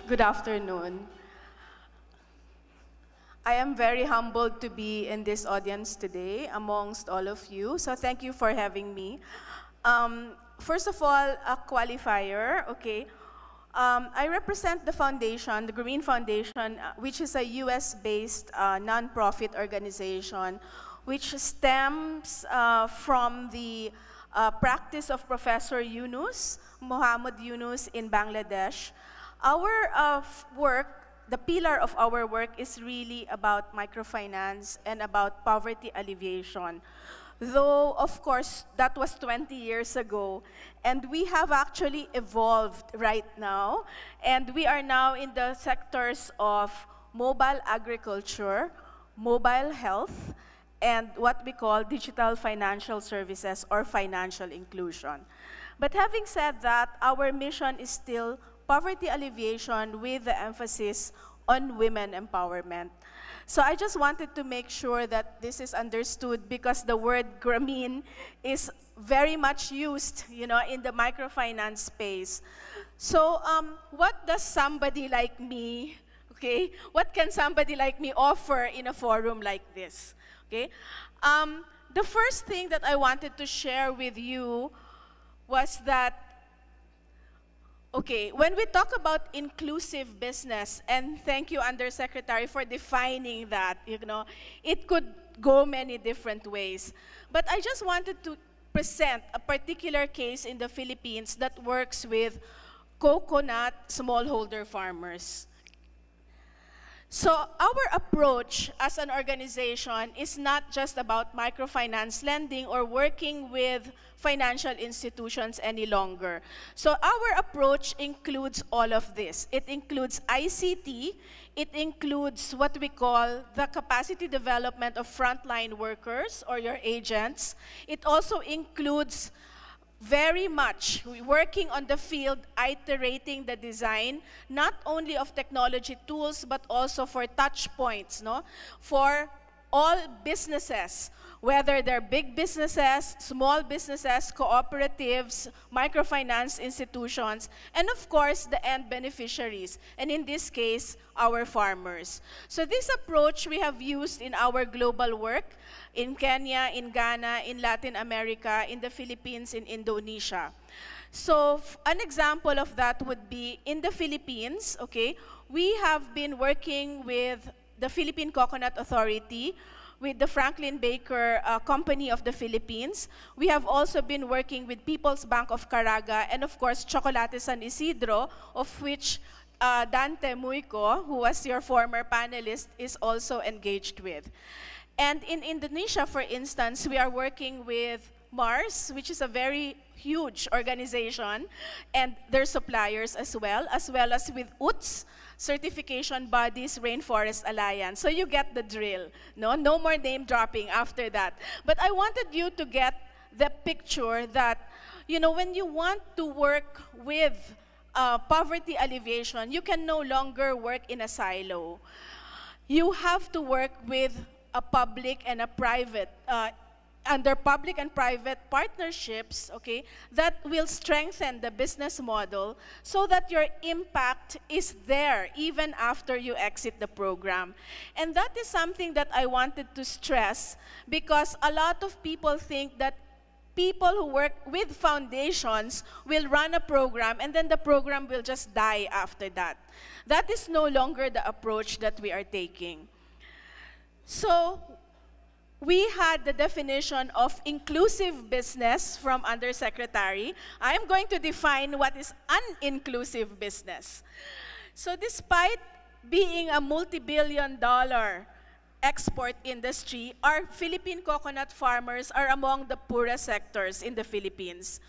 Good afternoon. I am very humbled to be in this audience today amongst all of you, so thank you for having me. First of all, a qualifier, okay. I represent the foundation, the Green Foundation, which is a US-based nonprofit organization which stems from the practice of Professor Muhammad Yunus in Bangladesh. Our work, the pillar of our work is really about microfinance and about poverty alleviation. Though, of course, that was 20 years ago, and we have actually evolved right now, and we are now in the sectors of mobile agriculture, mobile health, and what we call digital financial services or financial inclusion. But having said that, our mission is still poverty alleviation with the emphasis on women empowerment. So I just wanted to make sure that this is understood because the word Grameen is very much used, in the microfinance space. So what does somebody like me, okay, what can somebody like me offer in a forum like this, okay? The first thing that I wanted to share with you was that, okay, when we talk about inclusive business, and thank you, Undersecretary, for defining that, it could go many different ways. But I just wanted to present a particular case in the Philippines that works with coconut smallholder farmers. So our approach as an organization is not just about microfinance lending or working with financial institutions any longer. So our approach includes all of this. It includes ICT, it includes what we call the capacity development of frontline workers or your agents. It also includes very much working on the field, iterating the design, not only of technology tools, but also for touch points, for all businesses, whether they're big businesses, small businesses, cooperatives, microfinance institutions, and of course, the end beneficiaries, and in this case, our farmers. So this approach we have used in our global work in Kenya, in Ghana, in Latin America, in the Philippines, in Indonesia. So an example of that would be in the Philippines, okay, we have been working with the Philippine Coconut Authority, with the Franklin Baker Company of the Philippines. We have also been working with People's Bank of Caraga and, of course, Chocolate San Isidro, of which Dante Muico, who was your former panelist, is also engaged with. And in Indonesia, for instance, we are working with Mars, which is a very huge organization, and their suppliers as well as with UTS, certification bodies, Rainforest Alliance. So you get the drill. No more name dropping after that. But I wanted you to get the picture that, when you want to work with poverty alleviation, you can no longer work in a silo. You have to work with a public and a private under public and private partnerships, okay, that will strengthen the business model so that your impact is there even after you exit the program. And that is something that I wanted to stress because a lot of people think that people who work with foundations will run a program and then the program will just die after that. That is no longer the approach that we are taking. So, we had the definition of inclusive business from Undersecretary. I'm going to define what is uninclusive business. So despite being a multi-billion-dollar export industry, our Philippine coconut farmers are among the poorest sectors in the Philippines.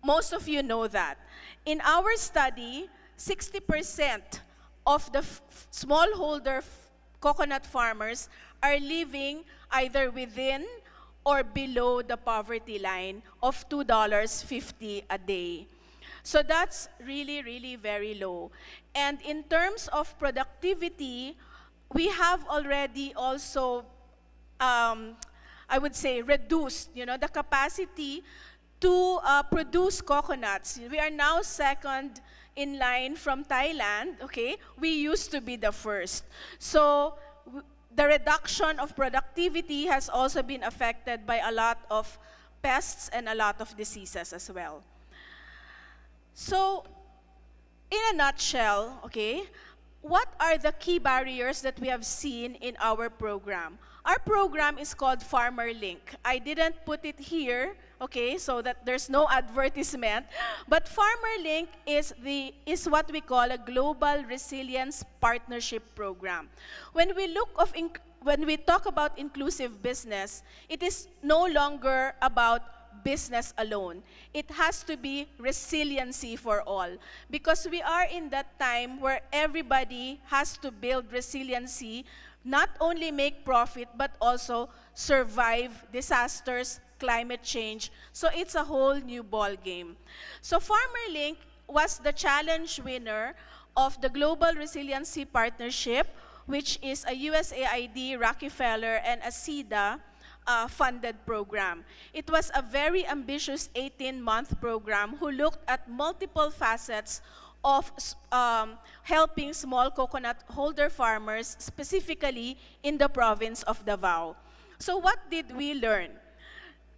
Most of you know that. In our study, 60% of the smallholder coconut farmers are living either within or below the poverty line of $2.50 a day. So that's really, really very low. And in terms of productivity, we have already also, I would say, reduced the capacity to produce coconuts. We are now second in line from Thailand, okay? We used to be the first. So the reduction of productivity has also been affected by a lot of pests and a lot of diseases as well. So in a nutshell, okay, what are the key barriers that we have seen in our program? Our program is called Farmer Link. I didn't put it here, okay, so that there's no advertisement, but Farmer Link is what we call a global resilience partnership program. When we talk about inclusive business, it is no longer about business alone. It has to be resiliency for all, because we are in that time where everybody has to build resiliency, not only make profit, but also survive disasters, climate change. So it's a whole new ball game. So Farmer Link was the challenge winner of the Global Resiliency Partnership, which is a USAID, Rockefeller, and ASEAN funded program. It was a very ambitious 18-month program who looked at multiple facets of helping small coconut holder farmers, specifically in the province of Davao. So what did we learn?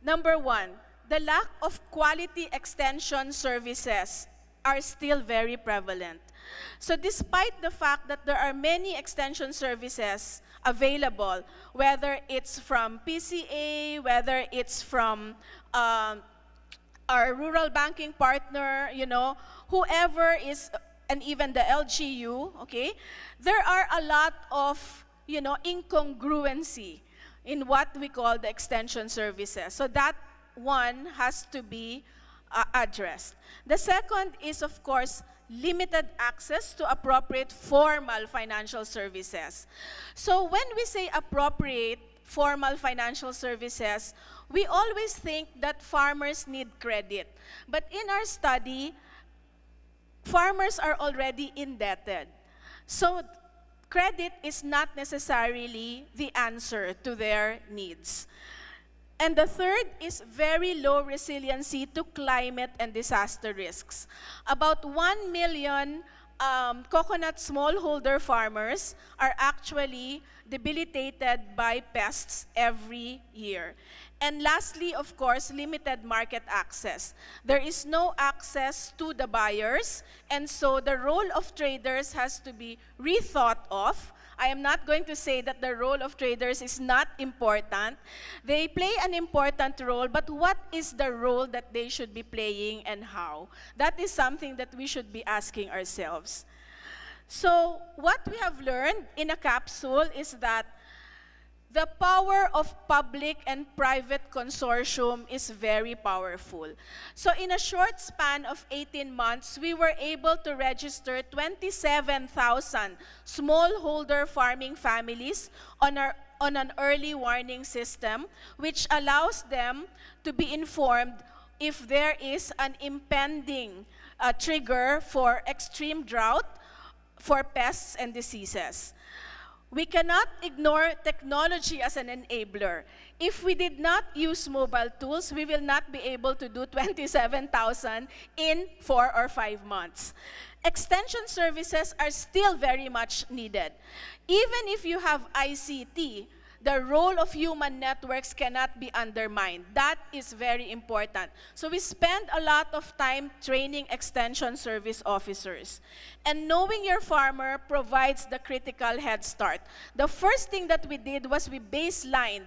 Number one, the lack of quality extension services are still very prevalent. So despite the fact that there are many extension services available, whether it's from PCA, whether it's from our rural banking partner, you know, whoever is, and even the LGU, okay, there are a lot of, you know, incongruency in what we call the extension services. So that one has to be addressed. The second is, of course, limited access to appropriate formal financial services. So when we say appropriate formal financial services, we always think that farmers need credit. But in our study, farmers are already indebted. So credit is not necessarily the answer to their needs. And the third is very low resiliency to climate and disaster risks. About 1 million coconut smallholder farmers are actually debilitated by pests every year. And lastly, of course, limited market access. There is no access to the buyers, and so the role of traders has to be rethought of. I am not going to say that the role of traders is not important. They play an important role, but what is the role that they should be playing and how? That is something that we should be asking ourselves. So what we have learned in a capsule is that the power of public and private consortium is very powerful. So in a short span of 18 months, we were able to register 27,000 smallholder farming families on an early warning system, which allows them to be informed if there is an impending trigger for extreme drought, for pests and diseases. We cannot ignore technology as an enabler. If we did not use mobile tools, we will not be able to do 27,000 in 4 or 5 months. Extension services are still very much needed. Even if you have ICT, the role of human networks cannot be undermined. That is very important. So we spend a lot of time training extension service officers. And knowing your farmer provides the critical head start. The first thing that we did was we baselined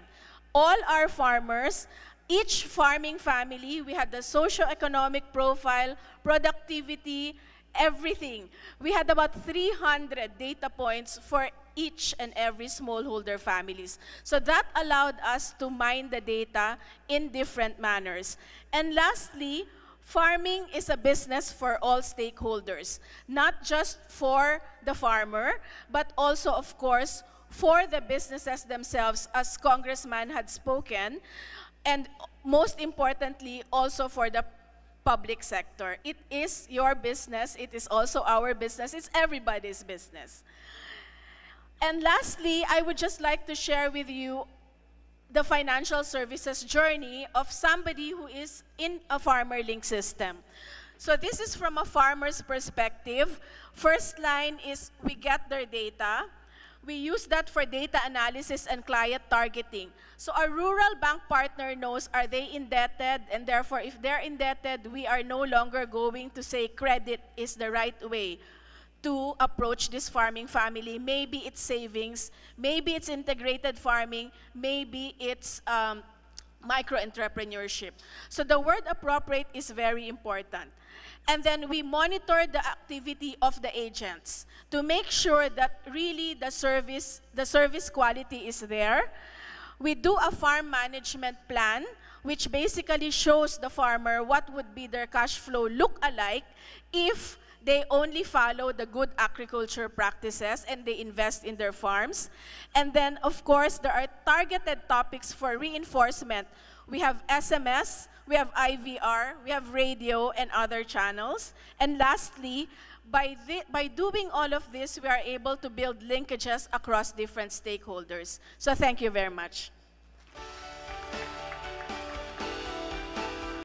all our farmers, each farming family. We had the socioeconomic profile, productivity, everything. We had about 300 data points for each and every smallholder families. So that allowed us to mine the data in different manners. And lastly, farming is a business for all stakeholders, not just for the farmer, but also, of course, for the businesses themselves, as Congressman had spoken, and most importantly, also for the public sector. It is your business, it is also our business, it's everybody's business. And lastly, I would just like to share with you the financial services journey of somebody who is in a farmer link system. So this is from a farmer's perspective. First line is we get their data. We use that for data analysis and client targeting. So a rural bank partner knows, are they indebted? And therefore, if they're indebted, we are no longer going to say credit is the right way to approach this farming family. Maybe it's savings, maybe it's integrated farming, maybe it's micro-entrepreneurship. So the word appropriate is very important. And then we monitor the activity of the agents to make sure that really the service quality is there. We do a farm management plan, which basically shows the farmer what would be their cash flow look alike if they only follow the good agriculture practices and they invest in their farms. And then, of course, there are targeted topics for reinforcement. We have SMS, we have IVR, we have radio and other channels. And lastly, by doing all of this, we are able to build linkages across different stakeholders. So thank you very much.